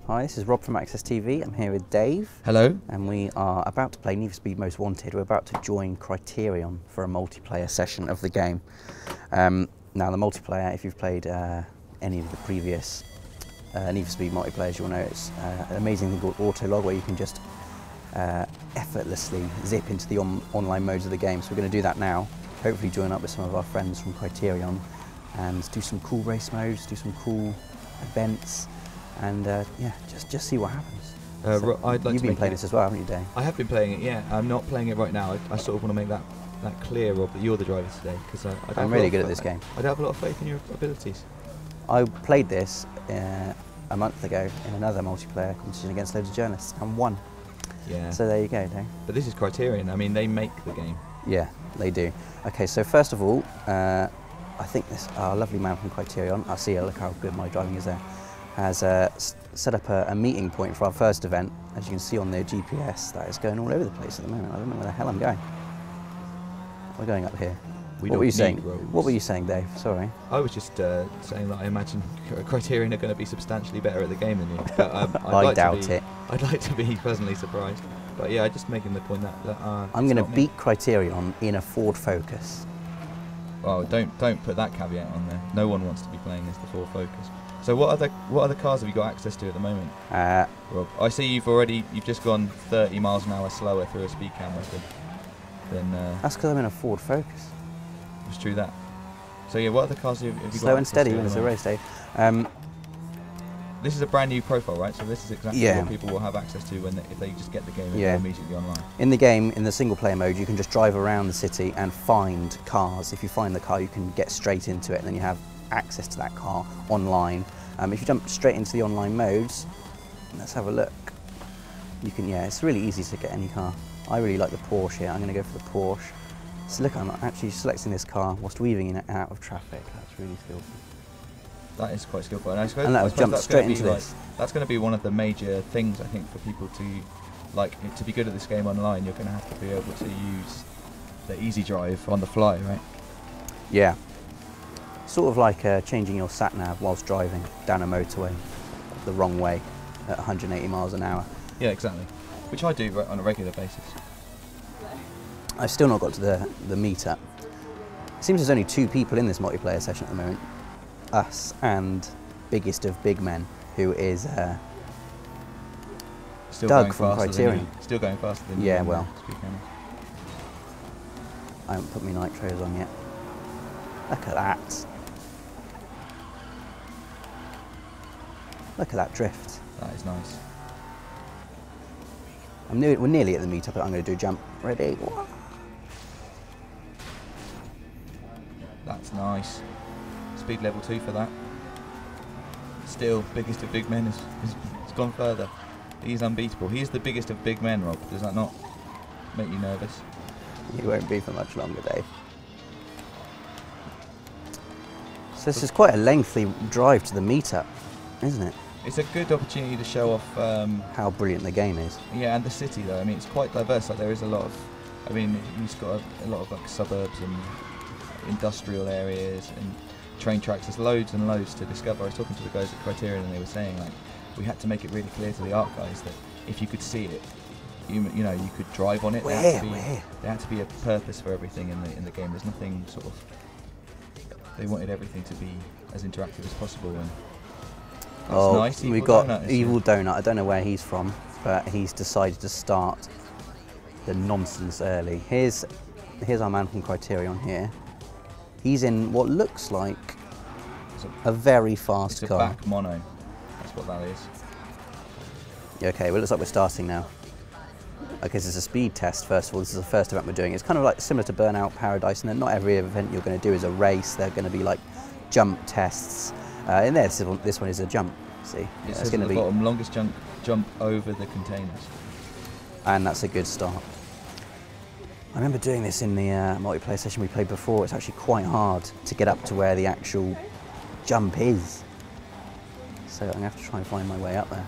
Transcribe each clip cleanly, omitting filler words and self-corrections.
Hi, this is Rob from Access TV. I'm here with Dave. Hello. And we are about to play Need for Speed Most Wanted. We're about to join Criterion for a multiplayer session of the game. Now the multiplayer, if you've played any of the previous Need for Speed multiplayers, you'll know it's an amazing thing called Autolog, where you can just effortlessly zip into the online modes of the game. So we're going to do that now. Hopefully join up with some of our friends from Criterion and do some cool race modes, do some cool events, and yeah, just see what happens. You've been playing this as well, haven't you, Dave? I have been playing it, yeah. I'm not playing it right now. I sort of want to make that clear, Rob, that you're the driver today, because I'm really good at this game. I have a lot of faith in your abilities. I played this a month ago in another multiplayer competition against loads of journalists and won. Yeah. So there you go, Dave. But this is Criterion. I mean, they make the game. Yeah, they do. Okay, so first of all, I think our lovely man from Criterion, I see, look how good my driving is there, has set up a meeting point for our first event. As you can see on their GPS, that is going all over the place at the moment. I don't know where the hell I'm going. We're going up here. What were you saying? What were you saying, Dave? Sorry. I was just saying that I imagine Criterion are going to be substantially better at the game than you. But, I doubt it. I'd like to be pleasantly surprised. But yeah, just making the point that I'm going to beat Criterion in a Ford Focus. Well, don't put that caveat on there. No one wants to be playing this, the Ford Focus. So what other cars have you got access to at the moment, Rob? I see you've just gone 30 miles an hour slower through a speed camera than. That's because I'm in a Ford Focus. It's true that. So yeah, what other cars have you got? Slow and steady wins the race, Dave. This is a brand new profile, right? So this is exactly what people will have access to if they just get the game and go immediately online. In the game, in the single player mode, you can just drive around the city and find cars. If you find the car, you can get straight into it, and then you have access to that car online. If you jump straight into the online modes, let's have a look. You can, it's really easy to get any car. I really like the Porsche here. I'm going to go for the Porsche. So look, I'm actually selecting this car whilst weaving in and out of traffic. That's really skillful. That is quite skillful, and I suppose jump straight into this. That's going to be one of the major things, I think, for people to be good at this game online. You're going to have to be able to use the easy drive on the fly, right? Yeah. Sort of like changing your sat-nav whilst driving down a motorway the wrong way at 180 miles an hour. Yeah, exactly. Which I do on a regular basis. I've still not got to the meetup. It seems there's only 2 people in this multiplayer session at the moment. Us and biggest of big men, who is Doug from Criterion. Still going faster than you. Yeah, well. I haven't put my nitros on yet. Look at that. Look at that drift. That is nice. We're nearly at the meetup, but I'm going to do a jump. Ready? That's nice. Speed level 2 for that. Still, biggest of big men has gone further. He's unbeatable. He is the biggest of big men, Rob. Does that not make you nervous? You won't be for much longer, Dave. So this is quite a lengthy drive to the meetup, isn't it? It's a good opportunity to show off how brilliant the game is. Yeah, and the city though. I mean, it's quite diverse. Like there is a lot of, I mean, it's got a lot of like suburbs and industrial areas and train tracks. There's loads and loads to discover. I was talking to the guys at Criterion, and they were saying like we had to make it really clear to the art guys that if you could see it, you know, you could drive on it. There had to be a purpose for everything in the game. There's nothing sort of. They wanted everything to be as interactive as possible. And that's nice. We got Evil Donut. I don't know where he's from, but he's decided to start the nonsense early. Here's our man from Criterion here. He's in what looks like a very fast car. It's a back mono. That's what that is. Okay, well, it looks like we're starting now. Okay, this is a speed test, first of all. This is the first event we're doing. It's kind of like similar to Burnout Paradise, and then not every event you're going to do is a race. They're going to be like jump tests. In there, this one is a jump. See, it says at the bottom, longest jump over the containers. And that's a good start. I remember doing this in the multiplayer session we played before. It's actually quite hard to get up to where the actual jump is. So I'm going to have to try and find my way up there.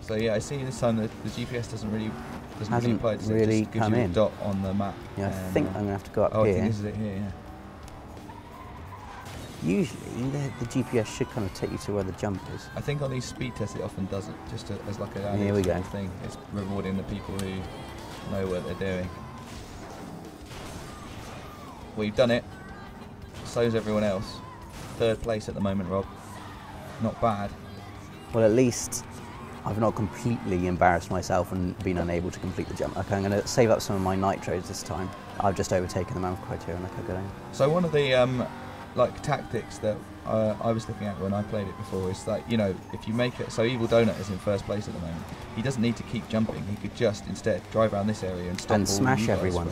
So yeah, I see this time that the GPS doesn't really apply. It really just gives you a dot on the map. Yeah, I think I'm going to have to go up here. I think this is it here, yeah. Usually, the GPS should kind of take you to where the jump is. I think on these speed tests it often does it, just as like a Here we go. thing. It's rewarding the people who know what they're doing. We've done it. So's everyone else. 3rd place at the moment, Rob. Not bad. Well, at least I've not completely embarrassed myself and been unable to complete the jump. Okay, I'm going to save up some of my nitros this time. I've just overtaken the man with Criterion like I go down. So one of the like tactics that I was looking at when I played it before is that, you know, if you make it so Evil Donut is in 1st place at the moment, he doesn't need to keep jumping. He could just instead drive around this area and stop all smash you guys everyone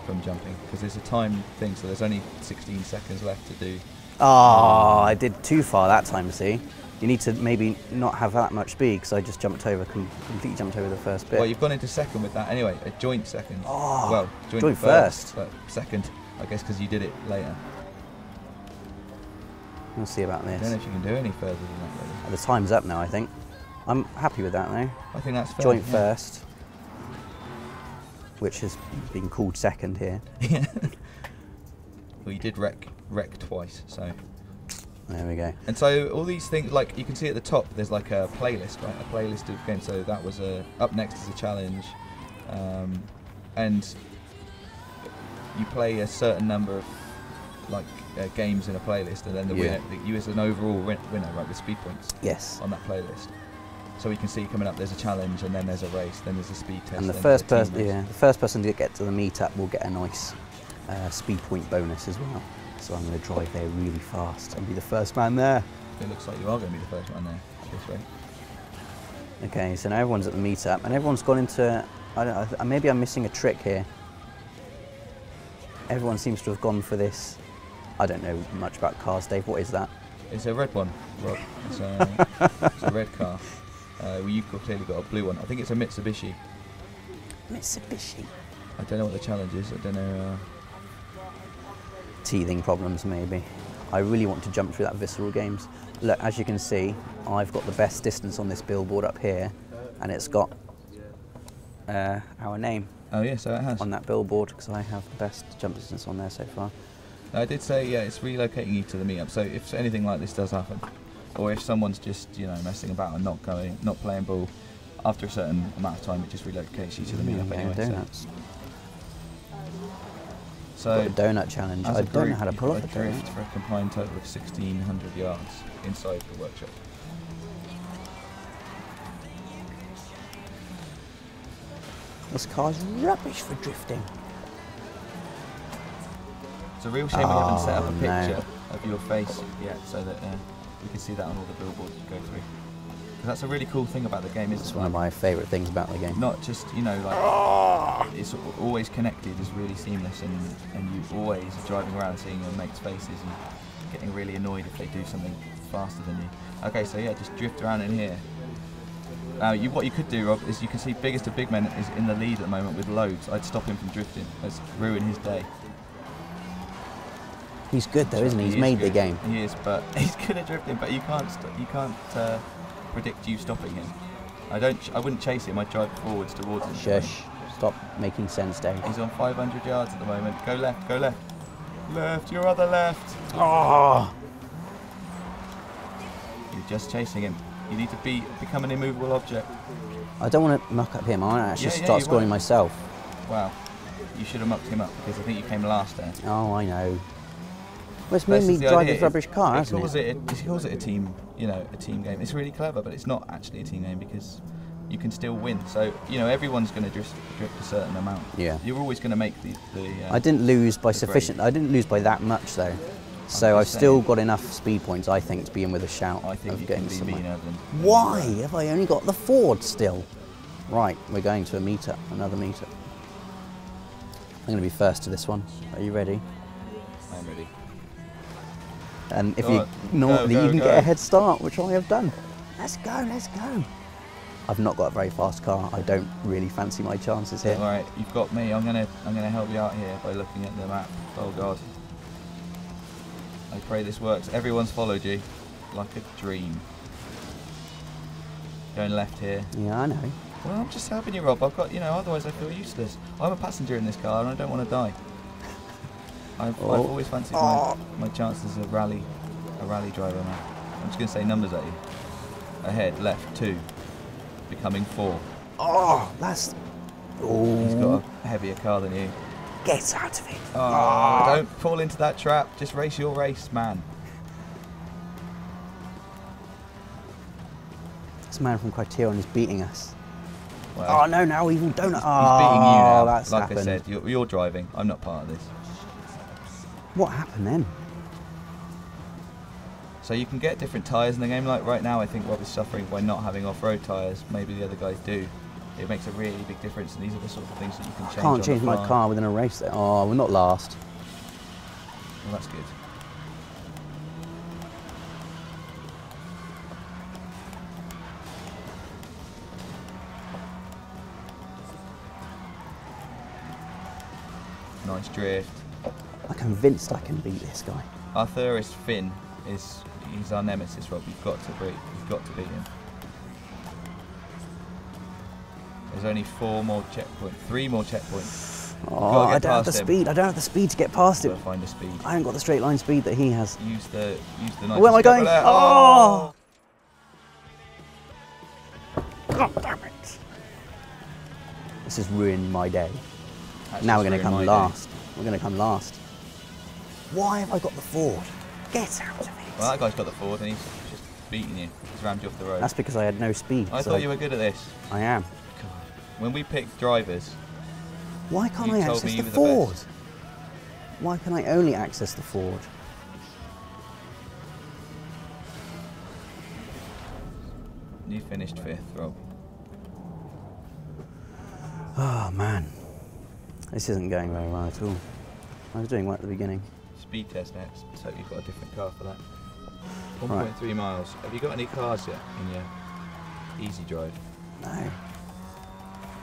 from jumping, because there's a time thing, so there's only 16 seconds left to do. Oh, I did too far that time, see? You need to maybe not have that much speed, because I just jumped over, completely jumped over the first bit. Well, you've gone into 2nd with that anyway, a joint 2nd. Oh, well, joint first. But 2nd, I guess, because you did it later. We'll see about this. I don't know if you can do any further than that, really. The time's up now, I think. I'm happy with that now. I think that's fair. Joint first, which has been called 2nd here. Yeah. Well, you did wreck twice, so. There we go. And so all these things, like you can see at the top, there's like a playlist, right? A playlist of games. So that was up next is a challenge, and you play a certain number of like games in a playlist, and then the winner, you as an overall winner, right, with speed points. Yes. On that playlist. So we can see coming up, there's a challenge, and then there's a race, then there's a speed test. And the first person to get to the meetup will get a nice speed point bonus as well. So I'm going to drive there really fast and be the first man there. It looks like you are going to be the first man there this way. Okay, so now everyone's at the meetup, and everyone's gone into. Maybe I'm missing a trick here. Everyone seems to have gone for this. I don't know much about cars, Dave. What is that? It's a red one, Rob. It's a red car. Well, you've clearly got a blue one. I think it's a Mitsubishi. Mitsubishi. I don't know what the challenge is. I don't know. Teething problems, maybe. I really want to jump through that Visceral Games. Look, as you can see, I've got the best distance on this billboard up here, and it's got our name. Oh yeah, so it has. On that billboard, because I have the best jump distance on there so far. I did say, yeah, it's relocating you to the meetup. So if anything like this does happen, or if someone's just, you know, messing about and not playing ball, after a certain amount of time, it just relocates you to the meetup anyway. Donuts. So got a donut challenge. I don't know how to pull off a drift for a combined total of 1,600 yards inside the workshop. This car's rubbish for drifting. It's a real shame we haven't set up a picture of your face yet, so that we can see that on all the billboards you go through. That's a really cool thing about the game, isn't it? It's one of my favourite things about the game. Not just, you know, like, it's always connected, is really seamless, and you always are driving around seeing your mates' faces and getting really annoyed if they do something faster than you. Okay, so yeah, just drift around in here. What you could do, Rob, is you can see Biggest of Big Men is in the lead at the moment with loads. I'd stop him from drifting. Let's ruin his day. He's good though, isn't he? He's made the game. He is, but he's good at drifting. But you can't predict you stopping him. I wouldn't chase him. I'd drive forwards towards him. Shush! Stop making sense, Dave. He's on 500 yards at the moment. Go left. Go left. Left. Your other left. Oh! You're just chasing him. You need to become an immovable object. I don't want to muck up him. I want to actually start scoring myself. Wow. You should have mucked him up because I think you came last there. Oh, I know. Well, it's made me drive this rubbish car, hasn't it? He calls it a team, you know, a team game. It's really clever, but it's not actually a team game because you can still win. So, you know, everyone's going to drift a certain amount. Yeah. You're always going to make the I didn't lose by sufficient. I didn't lose by that much though. So I've still got enough speed points, I think, to be in with a shout of getting somewhere. Why have I only got the Ford still? Right, we're going to a meetup, another meetup. I'm going to be first to this one. Are you ready? I'm ready. And if you can get a head start, which I have done. Let's go, let's go. I've not got a very fast car. I don't really fancy my chances here. All right, you've got me. I'm gonna help you out here by looking at the map. Oh God. I pray this works. Everyone's followed you like a dream. Going left here. Yeah, I know. Well, I'm just helping you, Rob. I've got, you know, otherwise I feel useless. I'm a passenger in this car and I don't want to die. I've always fancied my chances of rally a rally driver, man. I'm just going to say numbers at you. Ahead, left, 2. Becoming 4. Oh, that's... Oh. He's got a heavier car than you. Get out of it. Oh, don't fall into that trap. Just race your race, man. This man from Criterion is beating us. Well, oh, no, now evil donut. He's beating you now. That's like happened. I said, you're driving. I'm not part of this. What happened then? So you can get different tyres in the game. Like right now, I think Rob is suffering by not having off-road tyres. Maybe the other guys do. It makes a really big difference, and these are the sorts of things that you can change. Can't change my car within a race there. Oh, we're not last. Well, that's good. Nice drift. I'm convinced I can beat this guy. Our Thurist Finn he's our nemesis, Rob. You've got to beat him. There's only 4 more checkpoints, 3 more checkpoints. Oh, I don't have the speed. I don't have the speed to get past him. Find the speed. I haven't got the straight line speed that he has. Use the nice. Where am I going? Oh! God damn it! This has ruined my day. Now we're going to come last. We're going to come last. Why have I got the Ford? Get out of it. Well, that guy's got the Ford and he's just beating you. He's rammed you off the road. That's because I had no speed. I thought you were good at this. I am. God. When we picked drivers, why can't I access the Ford? Why can I only access the Ford? You finished 5th, Rob. Oh man, this isn't going very well at all. I was doing well at the beginning. Speed test next, so you've got a different car for that. 1.3 right. miles. Have you got any cars yet in your easy drive? No.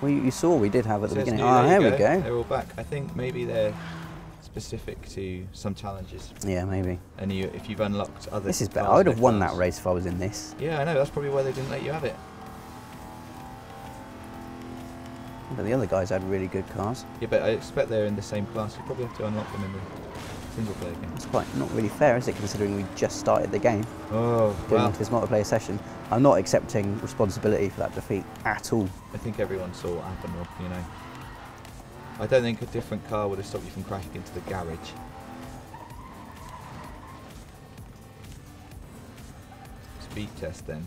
Well, you saw we did have at the beginning. New, Oh, there we go. They're all back. I think maybe they're specific to some challenges. Yeah, maybe. And if you've unlocked other. This is better. I would have won that race if I was in this. Yeah, I know. That's probably why they didn't let you have it. But the other guys had really good cars. Yeah, but I expect they're in the same class. You probably have to unlock them in the single player game. It's quite not really fair, is it, considering we just started the game? Oh, Doing this multiplayer session. I'm not accepting responsibility for that defeat at all. I think everyone saw what happened, Rob, you know. I don't think a different car would have stopped you from crashing into the garage. Speed test then.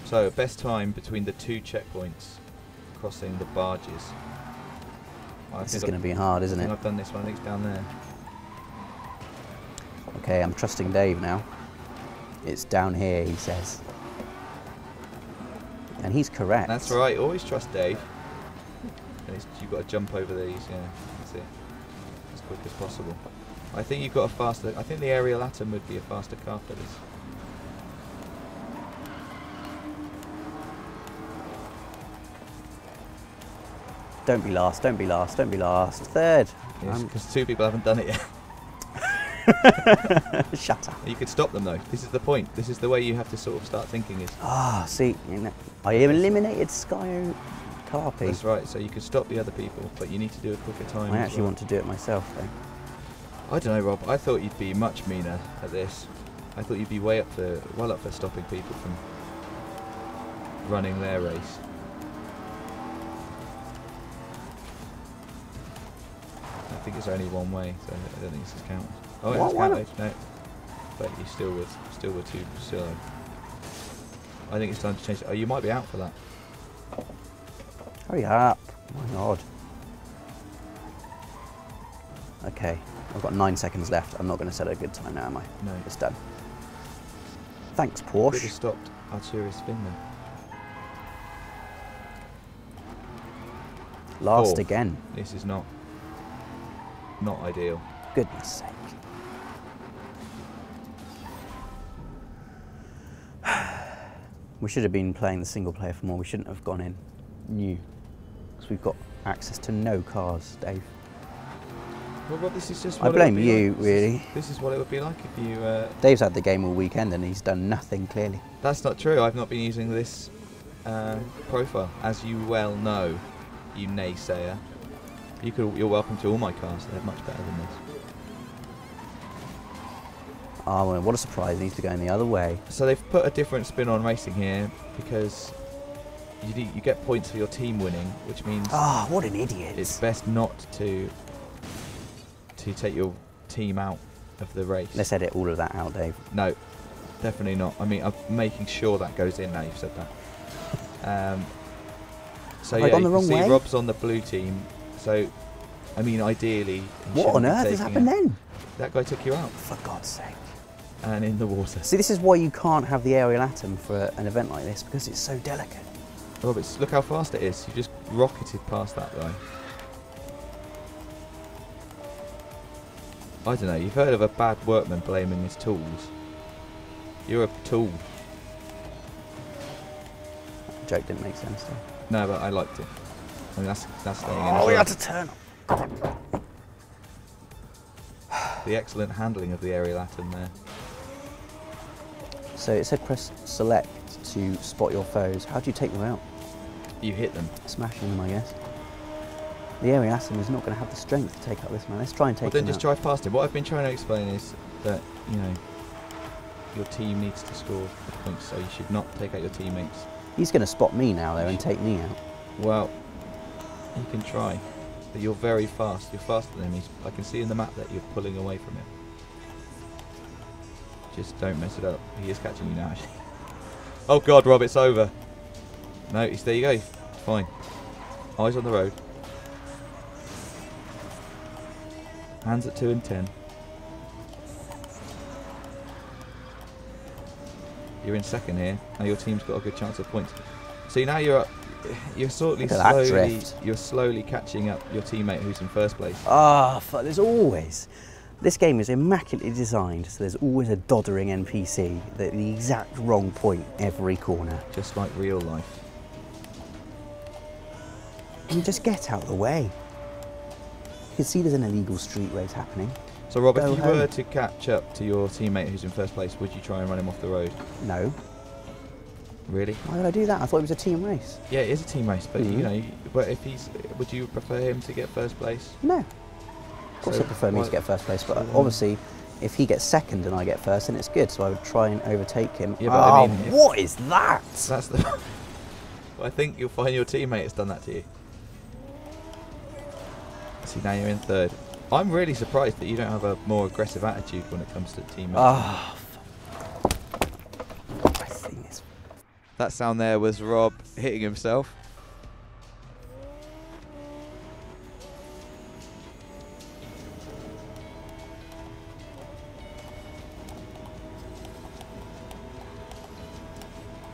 So, best time between the 2 checkpoints crossing the barges. This is going to be hard, isn't it? I've done this one. I think it's down there. Okay, I'm trusting Dave now. It's down here, he says. And he's correct. That's right. Always trust Dave. And you've got to jump over these. Yeah, that's it. As quick as possible. I think you've got a faster. I think the aerial atom would be a faster car for this. Don't be last, don't be last, don't be last. 3rd. Yes, because 2 people haven't done it yet. Shut up. You could stop them though. This is the point. This is the way you have to sort of start thinking is. Ah, see, I eliminated Skyo Carpi. That's right, so you could stop the other people, but you need to do a quicker time. I actually want to do it myself though. I don't know, Rob. I thought you'd be much meaner at this. I thought you'd be well up for stopping people from running their race. I think it's only one way, so I don't think this is counted. Oh, it's counted. No, but you still were too slow. I think it's time to change it. Oh, you might be out for that. Hurry up! Oh my god. Okay, I've got 9 seconds left. I'm not going to set a good time now, am I? No. It's done. Thanks, Could Porsche. have stopped Arturia's Finn then. Last 4th. again. This is not ideal. Goodness sake. We should have been playing the single player for more. We shouldn't have gone in new. Because we've got access to no cars, Dave. Well, Rob, this is just I what blame it would be you, like. really. This is what it would be like if you... Dave's had the game all weekend and he's done nothing, clearly. That's not true. I've not been using this profile. As you well know, you naysayer. You're welcome to all my cars. They're much better than this. Oh, well, what a surprise. It needs to go in the other way. So they've put a different spin on racing here because you get points for your team winning, which means Oh, what an idiot. it's best not to take your team out of the race. Let's edit all of that out, Dave. No, definitely not. I mean, I'm making sure that goes in now you've said that. So Have I yeah, gone you the can wrong see way? Rob's on the blue team. So, I mean, ideally, he What shouldn't on be earth has taking happened it. then? That guy took you out For God's sake. and in the water. See, this is why you can't have the aerial atom for an event like this, because it's so delicate. Roberts, look how fast it is. You just rocketed past that guy. I don't know. You've heard of a bad workman blaming his tools. You're a tool. That joke didn't make sense, though. No, but I liked it. I mean, that's staying in. Oh, as we well. had to turn. The excellent handling of the aerial atom there. So it said press select to spot your foes. How do you take them out? You hit them. Smashing them, I guess. The aerial atom is not going to have the strength to take out this man. Let's try and take Well, then him just out. drive past him. What I've been trying to explain is that, you know, your team needs to score the points, so you should not take out your teammates. He's going to spot me now, though, and take me out. Well, you can try, but you're very fast. You're faster than him. I can see in the map that you're pulling away from him. Just don't mess it up. He is catching you now, actually. Oh God, Rob, it's over. No, there you go. Fine. Eyes on the road. Hands at 2 and 10. You're in second here. Now your team's got a good chance of points. See, now you're slowly catching up your teammate who's in first place. Ah, fuck, there's always... This game is immaculately designed, so there's always a doddering NPC at the exact wrong point every corner. Just like real life. And just get out of the way. You can see there's an illegal street race happening. So Rob, if Go you home. were to catch up to your teammate who's in first place, would you try and run him off the road? No. Really? Why would I do that? I thought it was a team race. Yeah, it is a team race, but Mhm. you know, but if would you prefer him to get first place? No. Of course So I prefer me why- to get first place, but so- obviously if he gets second and I get first, then it's good, so I would try and overtake him. Yeah, but I Oh, mean, if- what is that? That's the. Well, I think you'll find your teammate has done that to you. See, now you're in third. I'm really surprised that you don't have a more aggressive attitude when it comes to teammates. Oh, I think it's... That sound there was Rob hitting himself.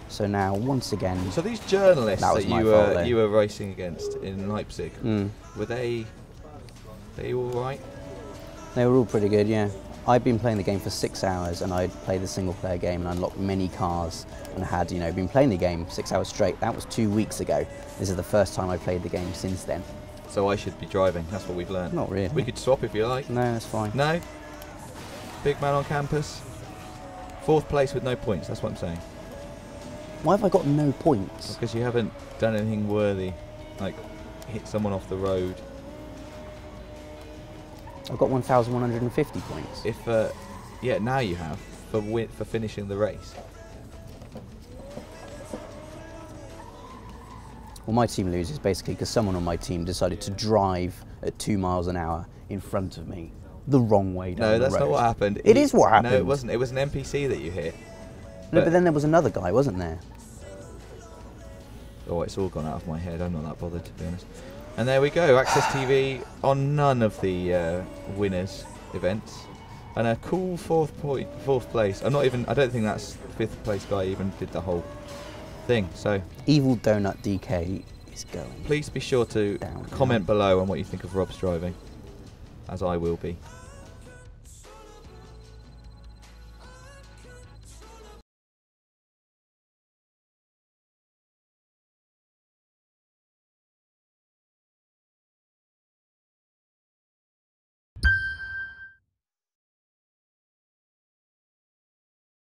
So now, once again... So these journalists That was that my fault, though. you were racing against in Leipzig, were they all right? They were all pretty good, yeah. I'd been playing the game for 6 hours and I'd played the single player game and unlocked many cars and had, you know, been playing the game 6 hours straight. That was 2 weeks ago. This is the first time I played the game since then. So I should be driving. That's what we've learned. Not really. We could swap if you like. No, that's fine. No? Big man on campus. 4th place with no points. That's what I'm saying. Why have I got no points? Because you haven't done anything worthy, like hit someone off the road. I've got 1,150 points. If yeah, now you have for finishing the race. Well, my team loses basically because someone on my team decided to drive at 2 miles an hour in front of me the wrong way down No, the that's road. not what happened. It is what happened. No, it wasn't. It was an NPC that you hit. No, but then there was another guy, wasn't there? Oh, it's all gone out of my head. I'm not that bothered, to be honest. And there we go. Access TV on none of the winners events, and a cool fourth place. I don't think that's 5th place guy even did the whole thing. So Evil Donut DK is going. please be sure to Down. comment below on what you think of Rob's driving, as I will be.